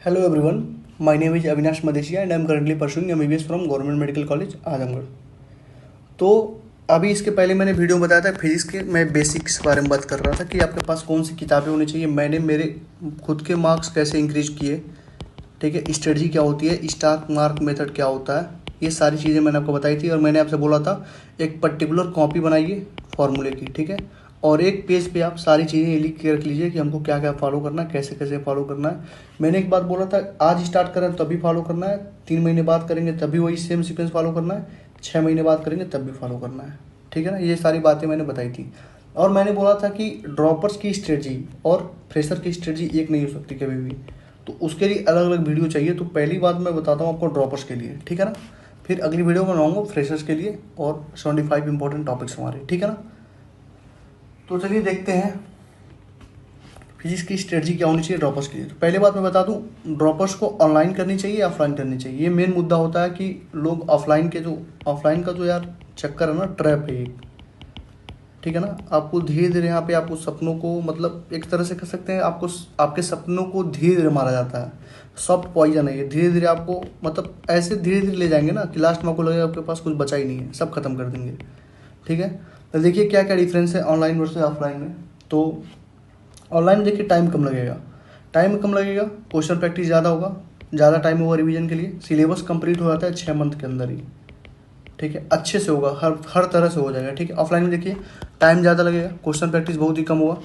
Hello everyone, my name is Avinash Madeshia and I am currently pursuing MBBS from Government Medical College Azamgarh. तो अभी इसके पहले मैंने video में बताया था फिजिक्स के मैं बेसिक्स बारे में बात कर रहा था कि आपके पास कौन सी किताबें होनी चाहिए। मैंने मेरे खुद के मार्क्स कैसे इंक्रीज किए, ठीक है, स्ट्रेटजी क्या होती है, स्टार मार्क मेथड क्या होता है, ये सारी चीज़ें मैंने आपको बताई थी। और मैंने आपसे बोला था एक पर्टिकुलर कॉपी बनाइए फॉर्मूले की, ठीक है, और एक पेज पे आप सारी चीज़ें लिख के रख लीजिए कि हमको क्या क्या फॉलो करना है, कैसे कैसे फॉलो करना है। मैंने एक बात बोला था, आज स्टार्ट करें तभी फॉलो करना है, 3 महीने बाद करेंगे तभी वही सेम सीक्वेंस फॉलो करना है, 6 महीने बाद करेंगे तब भी फॉलो करना है, ठीक है ना। ये सारी बातें मैंने बताई थी। और मैंने बोला था कि ड्रॉपर्स की स्ट्रेटजी और फ्रेशर की स्ट्रेटजी एक नहीं हो सकती कभी भी, तो उसके लिए अलग अलग वीडियो चाहिए। तो पहली बात मैं बताता हूँ आपको ड्रॉपर्स के लिए, ठीक है ना। फिर अगली वीडियो बनाऊंगा फ्रेशर्स के लिए और 75 इंपॉर्टेंट टॉपिक्स हमारे, ठीक है ना। तो चलिए देखते हैं फिजिक्स की स्ट्रेटजी क्या होनी चाहिए ड्रॉपर्स के लिए। तो पहले बात मैं बता दूं, ड्रॉपर्स को ऑनलाइन करनी चाहिए या ऑफलाइन करनी चाहिए। ये मेन मुद्दा होता है कि लोग ऑफलाइन का जो यार चक्कर है ना, ट्रैप है एक, ठीक है ना। आपको धीरे धीरे यहाँ पे आपको सपनों को, मतलब एक तरह से कह सकते हैं आपको आपके सपनों को धीरे धीरे मारा जाता है। सॉफ्ट पॉइजन है ये, धीरे धीरे आपको मतलब ऐसे धीरे धीरे ले जाएंगे ना कि लास्ट में आपको लगेगा आपके पास कुछ बचा ही नहीं है, सब खत्म कर देंगे, ठीक है। तो देखिए क्या क्या डिफरेंस है ऑनलाइन वर्सेस ऑफलाइन में। तो ऑनलाइन में देखिए टाइम कम लगेगा, क्वेश्चन प्रैक्टिस ज़्यादा होगा, ज़्यादा टाइम होगा रिवीजन के लिए, सिलेबस कंप्लीट हो जाता है 6 मंथ के अंदर ही, ठीक है, अच्छे से होगा, हर तरह से हो जाएगा, ठीक है। ऑफलाइन में देखिए टाइम ज़्यादा लगेगा, क्वेश्चन प्रैक्टिस बहुत ही कम होगा,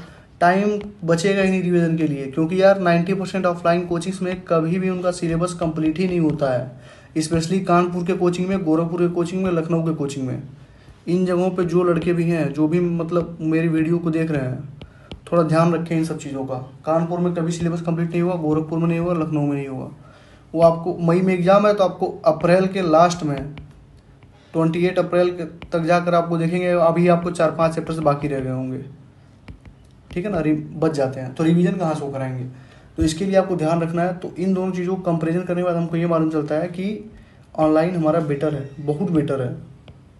टाइम बचेगा ही नहीं रिवीजन के लिए, क्योंकि यार 90% ऑफलाइन कोचिंग्स में कभी भी उनका सिलेबस कंप्लीट ही नहीं होता है। स्पेशली कानपुर के कोचिंग में, गोरखपुर के कोचिंग में, लखनऊ के कोचिंग में, इन जगहों पे जो लड़के भी हैं, जो भी मतलब मेरी वीडियो को देख रहे हैं, थोड़ा ध्यान रखें इन सब चीज़ों का। कानपुर में कभी सिलेबस कंप्लीट नहीं हुआ, गोरखपुर में नहीं हुआ, लखनऊ में नहीं हुआ। वो आपको मई में एग्ज़ाम है तो आपको अप्रैल के लास्ट में 28 अप्रैल तक जाकर आपको देखेंगे अभी आपको 4-5 चैप्टर से बाकी रह गए होंगे, ठीक है ना, बच जाते हैं, तो रिवीजन कहाँ से वो कराएंगे। तो इसके लिए आपको ध्यान रखना है। तो इन दोनों चीज़ों को कंपेरिजन करने के बाद हमको ये मालूम चलता है कि ऑनलाइन हमारा बेटर है, बहुत बेटर है,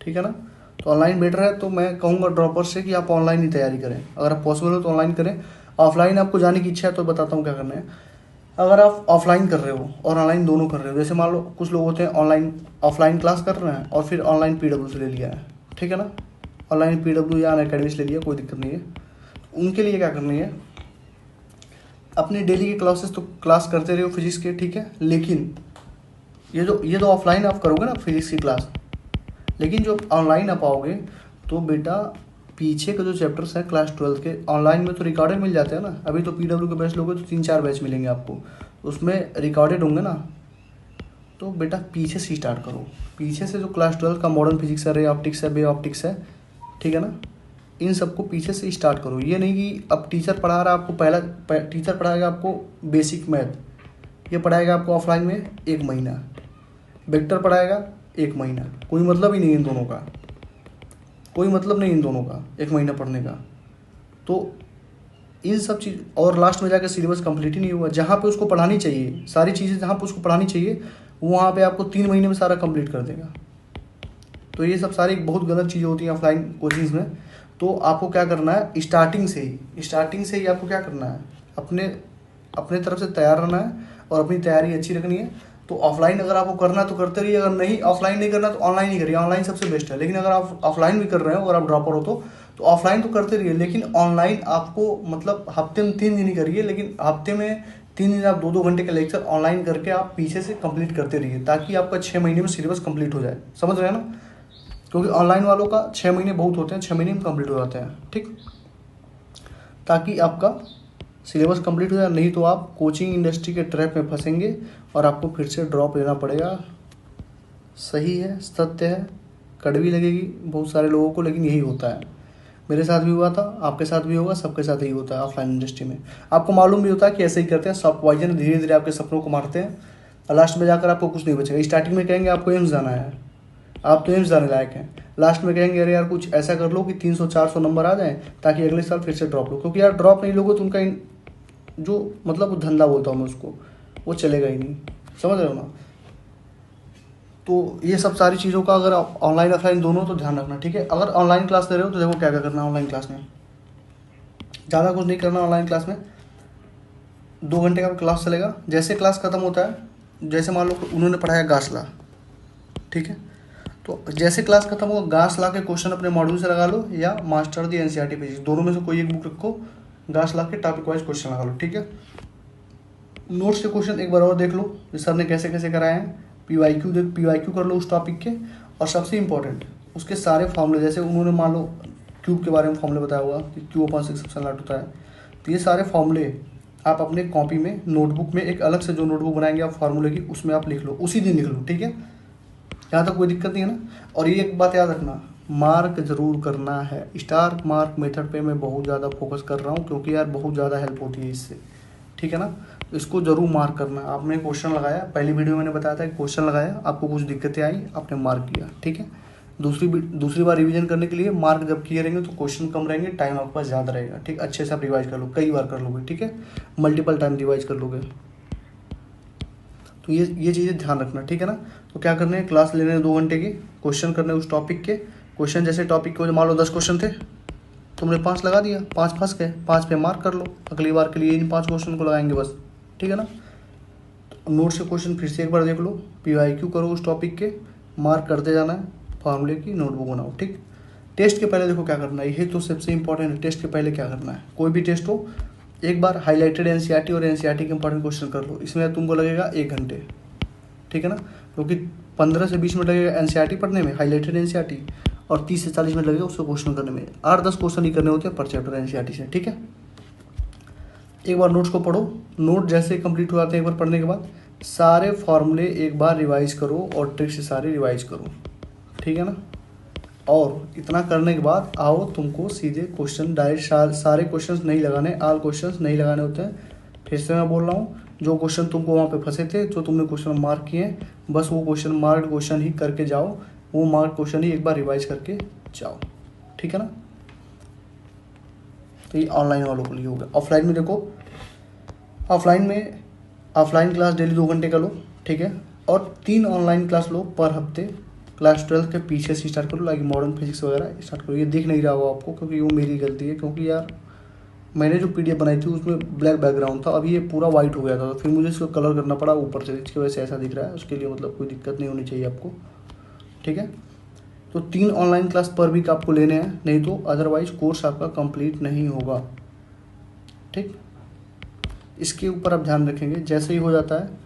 ठीक है ना। तो ऑनलाइन बेटर है, तो मैं कहूँगा ड्रॉपर्स से कि आप ऑनलाइन ही तैयारी करें, अगर आप पॉसिबल हो तो ऑनलाइन करें। ऑफलाइन आपको जाने की इच्छा है तो बताता हूँ क्या करना है। अगर आप ऑफलाइन कर रहे हो और ऑनलाइन दोनों कर रहे हो, जैसे मान लो कुछ लोग होते हैं ऑनलाइन ऑफलाइन क्लास कर रहे हैं और फिर ऑनलाइन पीडब्ल्यू से ले लिया है, ठीक है ना, ऑनलाइन पीडब्ल्यू या अनअकैडमी से ले लिया, कोई दिक्कत नहीं है। उनके लिए क्या करनी है, अपनी डेली की क्लासेस तो क्लास करते रहो फिजिक्स के, ठीक है, लेकिन ये जो ऑफलाइन आप करोगे ना फिजिक्स की क्लास, लेकिन जो ऑनलाइन आप आओगे तो बेटा पीछे के जो चैप्टर्स हैं क्लास 12 के ऑनलाइन में तो रिकॉर्डेड मिल जाते हैं ना। अभी तो पीडब्ल्यू के बैच लोगे तो 3-4 बैच मिलेंगे आपको, उसमें रिकॉर्डेड होंगे ना। तो बेटा पीछे से स्टार्ट करो, पीछे से जो क्लास 12 का मॉडर्न फिजिक्स है, रे ऑप्टिक्स है, बे ऑप्टिक्स है, ठीक है ना, इन सबको पीछे से स्टार्ट करो। ये नहीं कि अब टीचर पढ़ा रहा है आपको, टीचर पढ़ाएगा आपको बेसिक मैथ, ये पढ़ाएगा आपको ऑफलाइन में 1 महीना, वेक्टर पढ़ाएगा 1 महीना, कोई मतलब ही नहीं इन दोनों का, कोई मतलब नहीं इन दोनों का 1 महीना पढ़ने का। तो इन सब चीज़ और लास्ट में जाकर सिलेबस कंप्लीट ही नहीं हुआ। जहाँ पे उसको पढ़ानी चाहिए सारी चीज़ें, जहाँ पे उसको पढ़ानी चाहिए वहाँ पे आपको 3 महीने में सारा कंप्लीट कर देगा। तो ये सब सारी बहुत गलत चीज़ें होती हैं ऑफलाइन कोचिंग्स में। तो आपको क्या करना है, स्टार्टिंग से ही आपको क्या करना है, अपने तरफ से तैयार रहना है और अपनी तैयारी अच्छी रखनी है। तो ऑफलाइन अगर आपको करना तो करते रहिए, अगर नहीं ऑफलाइन नहीं करना तो ऑनलाइन ही करिए, ऑनलाइन सबसे बेस्ट है। लेकिन अगर आप ऑफलाइन भी कर रहे हो, अगर आप ड्रॉपर हो तो ऑफलाइन तो करते रहिए, लेकिन ऑनलाइन आपको मतलब हफ्ते में 3 दिन ही करिए, लेकिन हफ्ते में 3 दिन आप 2-2 घंटे का लेक्चर ऑनलाइन करके आप पीछे से कंप्लीट करते रहिए, ताकि आपका 6 महीने में सिलेबस कंप्लीट हो जाए, समझ रहे हैं ना। क्योंकि ऑनलाइन वालों का 6 महीने बहुत होते हैं, 6 महीने में कंप्लीट हो जाते हैं, ठीक, ताकि आपका सिलेबस कंप्लीट हो जाए। नहीं तो आप कोचिंग इंडस्ट्री के ट्रैप में फंसेंगे और आपको फिर से ड्रॉप लेना पड़ेगा। सही है, सत्य है, कड़वी लगेगी बहुत सारे लोगों को, लेकिन यही होता है। मेरे साथ भी हुआ था, आपके साथ भी होगा, सबके साथ यही होता है ऑफलाइन इंडस्ट्री में। आपको मालूम भी होता है कि ऐसे ही करते हैं, सब पॉइजन धीरे धीरे आपके सपनों को मारते हैं और लास्ट में जाकर आपको कुछ नहीं बचेगा। स्टार्टिंग में कहेंगे आपको एम्स जाना है, आप तो एम्स जाने लायक हैं, लास्ट में कहेंगे अरे यार कुछ ऐसा कर लो कि 300-400 नंबर आ जाएं ताकि अगले साल फिर से ड्रॉप लो। क्योंकि यार ड्रॉप नहीं लोगे तो उनका जो मतलब वो धंधा बोलता हूँ मैं उसको, वो चलेगा ही नहीं, समझ रहे हो ना। तो ये सब सारी चीज़ों का अगर ऑनलाइन ऑफलाइन दोनों तो ध्यान रखना, ठीक है। अगर ऑनलाइन क्लास ले रहे हो तो देखो क्या क्या करना है ऑनलाइन क्लास में, ज़्यादा कुछ नहीं करना ऑनलाइन क्लास में। 2 घंटे का क्लास चलेगा। जैसे क्लास ख़त्म होता है, जैसे मान लो उन्होंने पढ़ाया गासला, ठीक है, तो जैसे क्लास खत्म हो गासला के क्वेश्चन अपने मॉड्यूल से लगा लो या मास्टर दी एनसीईआरटी फिजिक्स, दोनों में से कोई एक बुक रखो, गासला के टॉपिक वाइज क्वेश्चन लगा लो, ठीक है। नोट्स के क्वेश्चन एक बार और देख लो सर ने कैसे कैसे कराए हैं, पीवाईक्यू कर लो उस टॉपिक के, और सबसे इंपॉर्टेंट उसके सारे फॉर्मूले, जैसे उन्होंने मान लो क्यूब के बारे में फॉर्मूले बताया होगा कि Q/6 सबसे लाट होता है, तो ये सारे फॉर्मूले आप अपने कॉपी में नोटबुक में एक अलग से जो नोटबुक बनाएंगे आप फार्मूले की, उसमें आप लिख लो, उसी दिन लिख लो, ठीक है। यहाँ तक कोई दिक्कत नहीं है ना। और ये एक बात याद रखना, मार्क ज़रूर करना है। स्टार मार्क मेथड पे मैं बहुत ज़्यादा फोकस कर रहा हूँ क्योंकि यार बहुत ज़्यादा हेल्प होती है इससे, ठीक है ना। तो इसको ज़रूर मार्क करना है। आपने क्वेश्चन लगाया, पहली वीडियो में मैंने बताया था कि क्वेश्चन लगाया, आपको कुछ दिक्कतें आई, आपने मार्क किया, ठीक है। दूसरी बार रिवीजन करने के लिए मार्क जब किए रहेंगे तो क्वेश्चन कम रहेंगे, टाइम आपके पास ज़्यादा रहेगा, ठीक। अच्छे से आप रिवाइज कर लो, कई बार कर लोगे, ठीक है, मल्टीपल टाइम रिवाइज कर लोगे। तो ये चीज़ें ध्यान रखना, ठीक है ना। तो क्या करने हैं, क्लास लेने 2 घंटे की, क्वेश्चन करने उस टॉपिक के। क्वेश्चन जैसे टॉपिक के मान लो 10 क्वेश्चन थे, तुमने 5 लगा दिया, 5 फंस गए, 5 पे मार्क कर लो, अगली बार के लिए इन 5 क्वेश्चन को लगाएंगे बस, ठीक है ना। तो नोट से क्वेश्चन फिर से एक बार देख लो, पीवाईक्यू करो उस टॉपिक के, मार्क करते जाना है, फार्मूले की नोटबुक बनाओ, ठीक। टेस्ट के पहले देखो क्या करना है, ये तो सबसे इंपॉर्टेंट है। टेस्ट के पहले क्या करना है, कोई भी टेस्ट हो, एक बार हाईलाइटेड एनसीईआरटी और एनसीईआरटी के इंपॉर्टेंट क्वेश्चन कर लो। इसमें तुमको लगेगा 1 घंटे, ठीक है ना, क्योंकि 15 से 20 मिनट लगेगा एनसीईआरटी पढ़ने में, हाईलाइटेड एनसीईआरटी, और 30 से 40 मिनट लगेगा उसको क्वेश्चन करने में। 8-10 क्वेश्चन ही करने होते हैं पर चैप्टर एनसीईआरटी से, ठीक है। एक बार नोट्स को पढ़ो, नोट जैसे कंप्लीट हो जाते हैं एक बार पढ़ने के बाद, सारे फॉर्मूले एक बार रिवाइज करो और ट्रिक से सारे रिवाइज करो, ठीक है ना। और इतना करने के बाद आओ तुमको सीधे क्वेश्चन डायरेक्ट सारे क्वेश्चंस नहीं लगाने, ऑल क्वेश्चंस नहीं लगाने होते हैं। फिर से मैं बोल रहा हूँ, जो क्वेश्चन तुमको वहाँ पे फंसे थे, जो तुमने क्वेश्चन मार्क किए, बस वो क्वेश्चन मार्क क्वेश्चन ही करके जाओ, वो मार्क क्वेश्चन ही एक बार रिवाइज करके जाओ, ठीक है ना। तो ये ऑनलाइन वालों के लिए हो गया। ऑफलाइन में देखो, ऑफलाइन क्लास डेली 2 घंटे का लो, ठीक है, और 3 ऑनलाइन क्लास लो पर हफ्ते। क्लास 12 के पीछे से स्टार्ट करो, लाइक मॉडर्न फिजिक्स वगैरह स्टार्ट करो। ये दिख नहीं रहा होगा आपको क्योंकि वो मेरी गलती है, क्योंकि यार मैंने जो पीडीएफ बनाई थी उसमें ब्लैक बैकग्राउंड था, अभी ये पूरा वाइट हो गया था, तो फिर मुझे इसको कलर करना पड़ा ऊपर से, इसकी वजह से ऐसा दिख रहा है। उसके लिए मतलब कोई दिक्कत नहीं होनी चाहिए आपको, ठीक है। तो 3 ऑनलाइन क्लास पर वीक आपको लेने हैं, नहीं तो अदरवाइज कोर्स आपका कंप्लीट नहीं होगा, ठीक। इसके ऊपर आप ध्यान रखेंगे, जैसे ही हो जाता है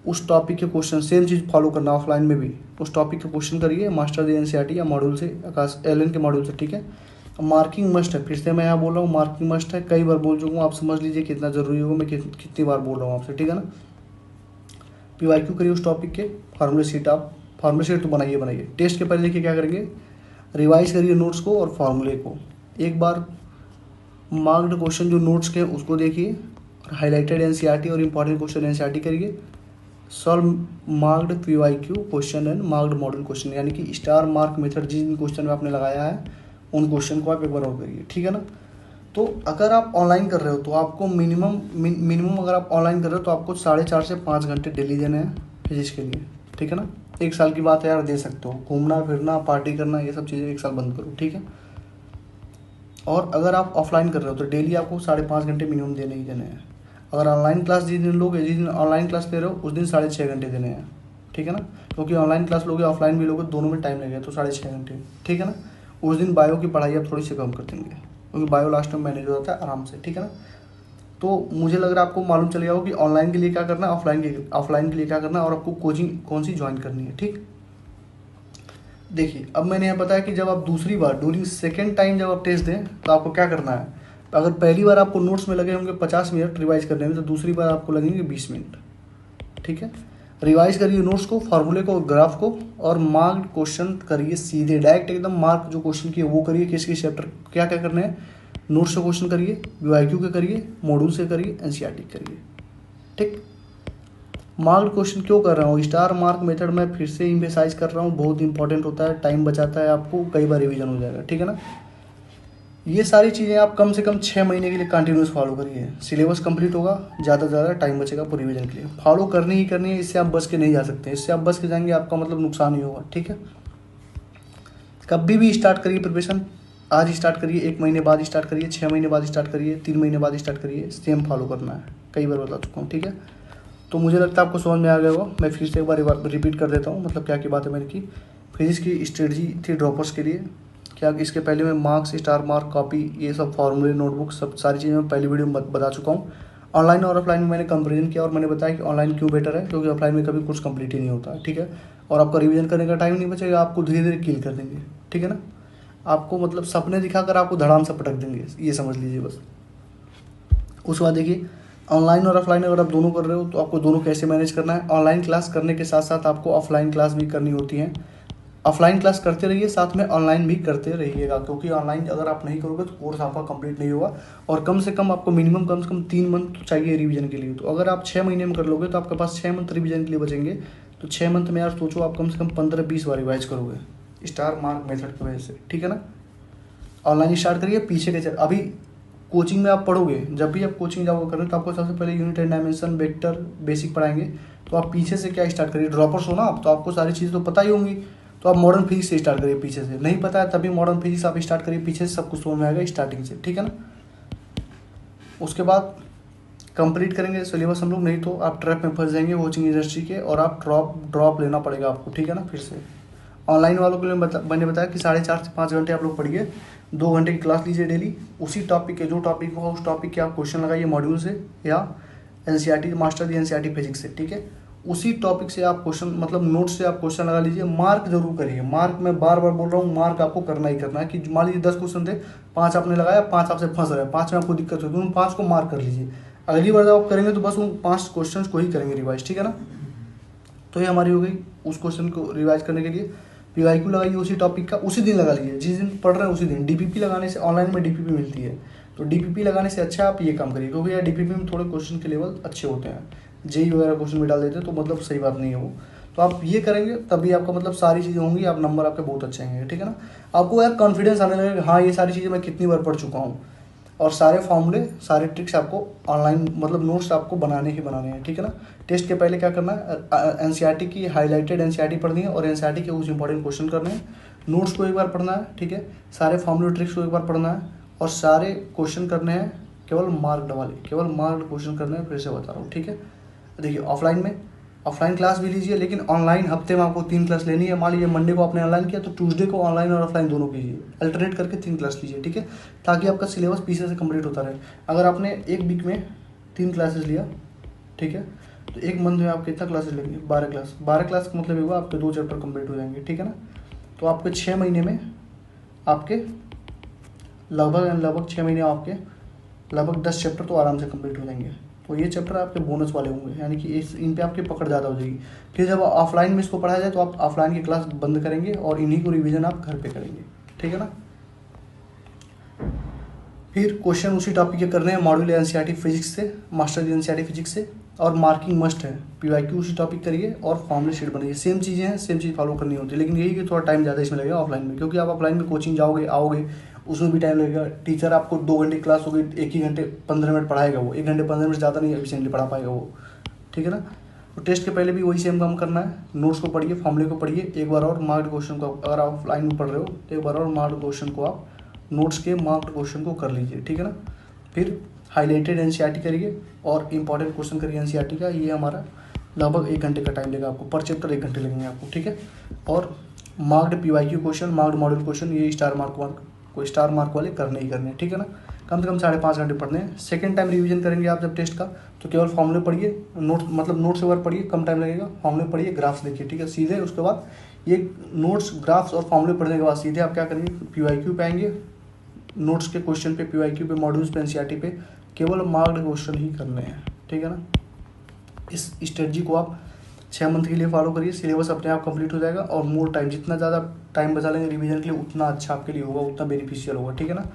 उस टॉपिक के क्वेश्चन सेम चीज़ फॉलो करना ऑफलाइन में भी, उस टॉपिक के क्वेश्चन करिए मास्टर दी एनसीईआरटी या मॉड्यूल से, आकाश एलएन के मॉड्यूल से, ठीक है। मार्किंग मस्ट है, फिर से मैं यहाँ बोल रहा हूँ मार्किंग मस्ट है, कई बार बोल चुका हूँ, आप समझ लीजिए कितना ज़रूरी होगा, मैं कितनी बार बोल रहा हूँ आपसे, ठीक है ना। पीवाईक्यू करिए उस टॉपिक के, फार्मूले शीट आप फार्मूले शीट तो बनाइए। टेस्ट के पहले देखिए क्या करेंगे, रिवाइज करिए नोट्स को और फार्मूले को, एक बार मार्क्ड क्वेश्चन जो नोट्स के उसको देखिए, हाईलाइटेड एनसीईआरटी और इंपॉर्टेंट क्वेश्चन एनसीईआरटी करिए, solve marked PYQ question and marked model question, यानी कि स्टार मार्क मेथड जिन क्वेश्चन में आपने लगाया है उन क्वेश्चन को आप एक बार और करिए, ठीक है ना। तो अगर आप ऑनलाइन कर रहे हो तो आपको मिनिमम अगर आप ऑनलाइन कर रहे हो तो आपको 4.5 से 5 घंटे डेली देने हैं फिजिक्स के लिए, ठीक है ना। 1 साल की बात है यार, दे सकते हो। घूमना फिरना पार्टी करना ये सब चीज़ें 1 साल बंद करो, ठीक है। और अगर आप ऑफलाइन कर रहे हो तो डेली आपको 5.5 घंटे मिनिमम देने ही देने हैं। अगर ऑनलाइन क्लास जिस दिन ऑनलाइन क्लास ले रहे हो उस दिन 6.5 घंटे देने हैं, ठीक है ना, क्योंकि ऑनलाइन क्लास लोगे ऑफलाइन भी लोगे, दोनों में टाइम लगेगा, तो 6.5 घंटे, ठीक है ना। उस दिन बायो की पढ़ाई आप थोड़ी सी कम कर देंगे क्योंकि बायो लास्ट में मैनेज हो जाता है आराम से, ठीक है ना। तो मुझे लग रहा है आपको मालूम चल गया हो कि ऑनलाइन के लिए क्या करना है, ऑफलाइन के लिए क्या करना है, और आपको कोचिंग कौन सी ज्वाइन करनी है, ठीक। देखिए अब मैंने यहाँ बताया कि जब आप दूसरी बार ड्यूरिंग सेकेंड टाइम जब आप टेस्ट दें तो आपको क्या करना है। अगर पहली बार आपको नोट्स में लगे होंगे 50 मिनट रिवाइज करने में, तो दूसरी बार आपको लगेंगे 20 मिनट, ठीक है। रिवाइज करिए नोट्स को, फार्मूले को, ग्राफ को, और मार्क्ड क्वेश्चन करिए सीधे डायरेक्ट एकदम मार्क जो क्वेश्चन किए वो करिए। किस किस चैप्टर क्या क्या करने हैं, नोट्स से क्वेश्चन करिए, पीवाईक्यू के करिए, मॉड्यूल से करिए, एनसीईआरटी करिए, ठीक। मार्क्ड क्वेश्चन क्यों कर रहा हूँ, स्टार मार्क मेथड में फिर से इम्फेसाइज कर रहा हूँ, बहुत इंपॉर्टेंट होता है, टाइम बचाता है आपको, कई बार रिवीजन हो जाएगा, ठीक है ना। ये सारी चीज़ें आप कम से कम 6 महीने के लिए कंटिन्यूस फॉलो करिए, सिलेबस कंप्लीट होगा, ज़्यादा से ज़्यादा टाइम बचेगा पूरे रिवीजन के लिए। फॉलो करनी ही करनी है, इससे आप बच के नहीं जा सकते, इससे आप बच के जाएंगे आपका मतलब नुकसान ही होगा, ठीक है। कभी भी स्टार्ट करिए प्रिपरेशन, आज स्टार्ट करिए, 1 महीने बाद स्टार्ट करिए, 6 महीने बाद स्टार्ट करिए, 3 महीने बाद स्टार्ट करिए, सेम फॉलो करना है। कई बार बता चुका हूँ, ठीक है। तो मुझे लगता है आपको समझ में आ गया होगा। मैं फिर से एक बार रिपीट कर देता हूँ, मतलब क्या की बात है मैंने की। फिजिक्स की स्ट्रेटजी थी ड्रॉपर्स के लिए। क्या इसके पहले मैं मार्क्स, स्टार मार्क, कॉपी, ये सब फार्मूले, नोटबुक, सब सारी चीज़ें मैं पहली वीडियो में बता चुका हूँ। ऑनलाइन और ऑफलाइन में मैंने कंपेरिजन किया और मैंने बताया कि ऑनलाइन क्यों बेटर है, क्योंकि ऑफलाइन में कभी कुछ कंप्लीट ही नहीं होता है, ठीक है। और आपका रिवीजन करने का टाइम नहीं बचेगा, आपको धीरे धीरे किल कर देंगे, ठीक है ना। आपको मतलब सपने दिखाकर आपको धड़ाम से पटक देंगे, ये समझ लीजिए बस। उसके बाद देखिए, ऑनलाइन और ऑफलाइन अगर आप दोनों कर रहे हो तो आपको दोनों कैसे मैनेज करना है। ऑनलाइन क्लास करने के साथ साथ आपको ऑफलाइन क्लास भी करनी होती है। ऑफलाइन क्लास करते रहिए, साथ में ऑनलाइन भी करते रहिएगा, क्योंकि ऑनलाइन अगर आप नहीं करोगे तो कोर्स आपका कंप्लीट नहीं होगा। और कम से कम आपको मिनिमम कम से कम 3 मंथ तो चाहिए रिवीजन के लिए। तो अगर आप 6 महीने में कर लोगे तो आपके पास 6 मंथ रिवीजन के लिए बचेंगे। तो 6 मंथ में यार सोचो, आप कम से कम 15-20 बार रिवाइज करोगे स्टार मार्क मेथड की वजह से, ठीक है ना। ऑनलाइन स्टार्ट करिए, पीछे के अभी कोचिंग में आप पढ़ोगे, जब भी आप कोचिंग जाओगे करने तो आपको सबसे पहले unit and dimension, vector, basic पढ़ाएंगे। तो आप पीछे से क्या स्टार्ट करिए, ड्रॉपर्स हो ना आप, तो आपको सारी चीज़ें तो पता ही होंगी। तो आप मॉडर्न फिजिक्स से स्टार्ट करिए, पीछे से। नहीं पता है तभी मॉडर्न फिजिक्स आप स्टार्ट करिए, पीछे से सब कुछ समझ में आएगा स्टार्टिंग से, ठीक है ना। उसके बाद कंप्लीट करेंगे सिलेबस हम लोग, नहीं तो आप ट्रैप में फंस जाएंगे कोचिंग इंडस्ट्री के, और आप ड्रॉप लेना पड़ेगा आपको, ठीक है ना। फिर से ऑनलाइन वालों के लिए मैंने बताया कि 4.5 से 5 घंटे आप लोग पढ़िए, 2 घंटे की क्लास लीजिए डेली। उसी टॉपिक के, जो टॉपिक होगा उस टॉपिक के आप क्वेश्चन लगाइए मॉड्यूल से या एनसीईआरटी मास्टर दी एनसीईआरटी फिजिक्स से, ठीक है। उसी टॉपिक से आप क्वेश्चन, मतलब नोट से आप क्वेश्चन लगा लीजिए। मार्क जरूर करिए, मार्क मैं बार बार बोल रहा हूँ, मार्क आपको करना ही करना है। कि मान लीजिए 10 क्वेश्चन थे, 5 आपने लगाया, 5 आपसे फंस रहा है, 5 में आपको दिक्कत होती है, उन 5 को मार्क कर लीजिए। अगली बार जब आप करेंगे तो बस उन 5 क्वेश्चन को ही करेंगे रिवाइज, ठीक है ना। तो ये हमारी हो गई उस क्वेश्चन को रिवाइज करने के लिए। पीवाईक्यू लगाइए उसी टॉपिक का, उसी दिन लगा लीजिए जिस दिन पढ़ रहे हैं उसी दिन। डीपीपी लगाने से, ऑनलाइन में डीपीपी मिलती है, तो डीपीपी लगाने से अच्छा आप ये काम करिए, क्योंकि यार डीपीपी में थोड़े क्वेश्चन के लेवल अच्छे होते हैं। जेई वगैरह क्वेश्चन भी डाल देते हैं, तो मतलब सही बात नहीं है वो। तो आप ये करेंगे तभी आपका मतलब सारी चीज़ें होंगी, आप नंबर आपके बहुत अच्छे आएंगे, ठीक है ना। आपको यार कॉन्फिडेंस आने लगेगा, हाँ ये सारी चीज़ें मैं कितनी बार पढ़ चुका हूँ। और सारे फॉर्मूले, सारे ट्रिक्स आपको ऑनलाइन, मतलब नोट्स आपको बनाने ही बनाने हैं, ठीक है ना। टेस्ट के पहले क्या करना है, एनसीईआरटी की हाईलाइटेड एनसीईआरटी पढ़नी है और एनसीईआरटी के कुछ इंपॉर्टेंट क्वेश्चन करने हैं। नोट्स को एक बार पढ़ना है, ठीक है। सारे फॉर्मूले ट्रिक्स को एक बार पढ़ना है और सारे क्वेश्चन करने हैं केवल मार्क्ड वाले, केवल मार्क्ड क्वेश्चन करने हैं, फिर से बता रहा हूँ, ठीक है। देखिए ऑफलाइन में ऑफलाइन क्लास भी लीजिए, लेकिन ऑनलाइन हफ्ते में आपको 3 क्लास लेनी है। मान लीजिए मंडे को आपने ऑनलाइन किया तो ट्यूसडे को ऑनलाइन और ऑफलाइन दोनों कीजिए, अल्टरनेट करके 3 क्लास लीजिए, ठीक है। ताकि आपका सिलेबस पीछे से कंप्लीट होता रहे। अगर आपने एक वीक में 3 क्लासेस लिया, ठीक है, तो एक मंथ में आप कितना क्लासेस लेंगे, 12 क्लास। 12 क्लास का मतलब होगा आपके 2 चैप्टर कंप्लीट हो जाएंगे, ठीक है ना। तो आपके 6 महीने में आपके लगभग 6 महीने आपके लगभग 10 चैप्टर तो आराम से कंप्लीट हो जाएंगे। तो ये चैप्टर आपके बोनस वाले होंगे, यानी कि इन पे आपकी पकड़ ज़्यादा हो जाएगी। फिर जब ऑफलाइन में इसको पढ़ाया जाए तो आप ऑफलाइन की क्लास बंद करेंगे और इन्हीं को रिवीजन आप घर पे करेंगे, ठीक है ना। फिर क्वेश्चन उसी टॉपिक के करने हैं, मॉड्यूल एनसीईआरटी फिजिक्स से, मास्टर एनसीईआरटी फिजिक्स से, और मार्किंग मस्ट है। पीवाईक्यू उसी टॉपिक करिए और फॉर्मूले शीट बनाइए। सेम चीज़ें हैं, सेम चीज़ फॉलो करनी होती है, लेकिन यही कि थोड़ा टाइम ज़्यादा इसमें लगेगा ऑफलाइन में, क्योंकि आप ऑफलाइन में कोचिंग जाओगे आओगे उसमें भी टाइम लगेगा। टीचर आपको 2 घंटे क्लास होगी, 1 ही घंटे 15 मिनट पढ़ाएगा वो, 1 घंटे 15 मिनट ज़्यादा नहीं एफिशिएंटली पढ़ा पाएगा वो, ठीक है ना। तो टेस्ट के पहले भी वही सेम काम करना है। नोट्स को पढ़िए, फॉर्मूले को पढ़िए, एक बार और मार्क्ड क्वेश्चन को, अगर आप ऑफलाइन में पढ़ रहे हो तो एक बार और मार्क्ड क्वेश्चन को आप नोट्स के मार्क्ड क्वेश्चन को कर लीजिए, ठीक है ना। फिर हाईलाइटेड एनसीईआरटी करिए और इंपॉर्टेंट क्वेश्चन करिए एनसीईआरटी का। ये हमारा लगभग 1 घंटे का टाइम लेगा आपको, पर चैप्टर 1 घंटे लगेंगे आपको, ठीक है। और marked PYQ question, marked model question, ये स्टार मार्क वाले करने ही करने हैं, ठीक है ना। कम से कम 5.5 घंटे पढ़ने हैं। सेकंड टाइम रिवीजन करेंगे आप जब टेस्ट का, तो केवल फॉर्मूले पढ़िए, नोट से बार पढ़िए, कम टाइम लगेगा। फॉर्मूले पढ़िए, ग्राफ्स देखिए, ठीक है, सीधे। उसके बाद ये नोट्स, ग्राफ्स और फॉर्मूले पढ़ने के बाद सीधे आप क्या करेंगे, पीवाईक्यू पे आएंगे। नोट्स के क्वेश्चन पे, पीवाईक्यू पे, मॉड्यूल्स पे, एनसीईआरटी पे केवल मार्क्ड क्वेश्चन ही करने हैं, ठीक है ना। इस स्ट्रेटजी को आप 6 मंथ के लिए फॉलो करिए, सिलेबस अपने आप कंप्लीट हो जाएगा। और मोर टाइम, जितना ज़्यादा टाइम बचा लेंगे रिवीजन के लिए उतना अच्छा आपके लिए होगा, उतना बेनिफिशियल होगा, ठीक है ना।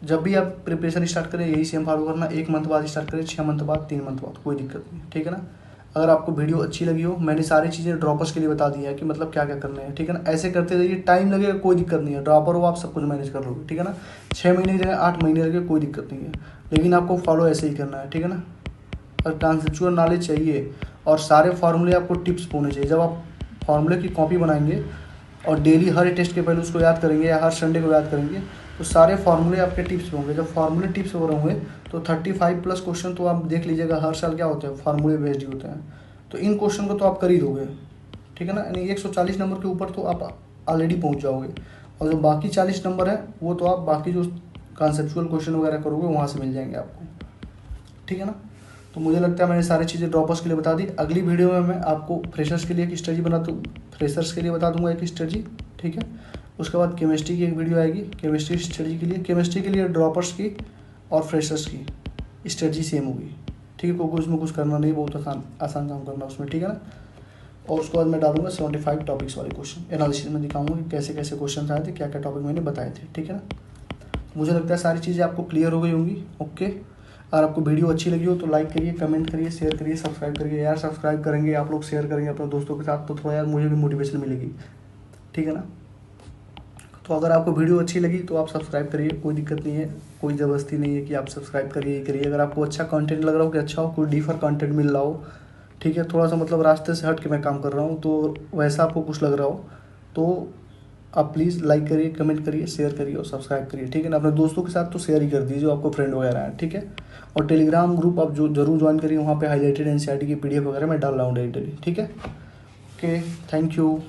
जब भी आप प्रिपरेशन स्टार्ट करें यही सेम फॉलो करना। 1 मंथ बाद स्टार्ट करें, 6 मंथ बाद, 3 मंथ बाद, कोई दिक्कत नहीं, ठीक है ना। अगर आपको वीडियो अच्छी लगी हो, मैंने सारी चीज़ें ड्रॉपर्स के लिए बता दी है कि मतलब क्या क्या करना है, ठीक है ना। ऐसे करते रहिए, टाइम लगेगा कोई दिक्कत नहीं है, ड्रॉपर हो आप सब कुछ मैनेज कर लोगे, ठीक है ना। 6 महीने की जगह 8 महीने लगे, कोई दिक्कत नहीं है, लेकिन आपको फॉलो ऐसे ही करना है, ठीक है ना। और कॉन्सेप्चुअल नॉलेज चाहिए और सारे फार्मूले आपको टिप्स होने चाहिए। जब आप फार्मूले की कॉपी बनाएंगे और डेली हर टेस्ट के पहले उसको याद करेंगे या हर संडे को याद करेंगे, तो सारे फार्मूले आपके टिप्स पे होंगे। जब फार्मूले टिप्स पर होंगे तो 35 प्लस क्वेश्चन तो आप देख लीजिएगा, हर साल क्या होते हैं, फार्मूले बेस्ड ही होते हैं। तो इन क्वेश्चन को तो आप कर ही दोगे, ठीक है ना, यानी 140 नंबर के ऊपर तो आप ऑलरेडी पहुंच जाओगे। और जो बाकी 40 नंबर है वो तो आप बाकी जो कॉन्सेप्चुअल क्वेश्चन वगैरह करोगे वहाँ से मिल जाएंगे आपको, ठीक है ना। तो मुझे लगता है मैंने सारी चीज़ें ड्रॉपर्स के लिए बता दी। अगली वीडियो में मैं आपको फ्रेशर्स के लिए एक स्ट्रेटजी फ्रेशर्स के लिए बता दूंगा एक स्ट्रेटजी, ठीक है। उसके बाद केमिस्ट्री की एक वीडियो आएगी केमिस्ट्री स्ट्रेटजी के लिए। केमिस्ट्री के लिए ड्रॉपर्स की और फ्रेशर्स की स्ट्रेटजी सेम होगी, ठीक है, क्योंकि उसमें कुछ करना नहीं, बहुत आसान काम करना उसमें, ठीक है ना। और उसके बाद मैं डालूंगा 75 टॉपिक्स वाले क्वेश्चन एनालिसिस में, दिखाऊंगा कि कैसे कैसे क्वेश्चन आए थे, क्या क्या टॉपिक मैंने बताए थे, ठीक है ना। मुझे लगता है सारी चीज़ें आपको क्लियर हो गई होंगी। ओके, अगर आपको वीडियो अच्छी लगी हो तो लाइक करिए, कमेंट करिए, शेयर करिए, सब्सक्राइब करिए यार। सब्सक्राइब करेंगे आप लोग, शेयर करेंगे अपने दोस्तों के साथ तो थोड़ा यार मुझे भी मोटिवेशन मिलेगी, ठीक है ना। तो अगर आपको वीडियो अच्छी लगी तो आप सब्सक्राइब करिए, कोई दिक्कत नहीं है, कोई ज़बरदस्ती नहीं है कि आप सब्सक्राइब करिए करिए। अगर आपको अच्छा कंटेंट लग रहा हो कि अच्छा हो, कोई डीफर कंटेंट मिल रहा हो, ठीक है, थोड़ा सा मतलब रास्ते से हट के मैं काम कर रहा हूँ, तो वैसा आपको कुछ लग रहा हो तो आप प्लीज़ लाइक करिए, कमेंट करिए, शेयर करिए और सब्सक्राइब करिए, ठीक है ना। अपने दोस्तों के साथ तो शेयर ही कर दीजिए जो आपको फ्रेंड वगैरह हैं, ठीक है। और टेलीग्राम ग्रुप आप जो जरूर ज्वाइन करिए, वहाँ पे हाईलाइटेड एनसीईआरटी की पीडीएफ वगैरह मैं डाल रहा हूँ डेली, ठीक है। Okay, thank you.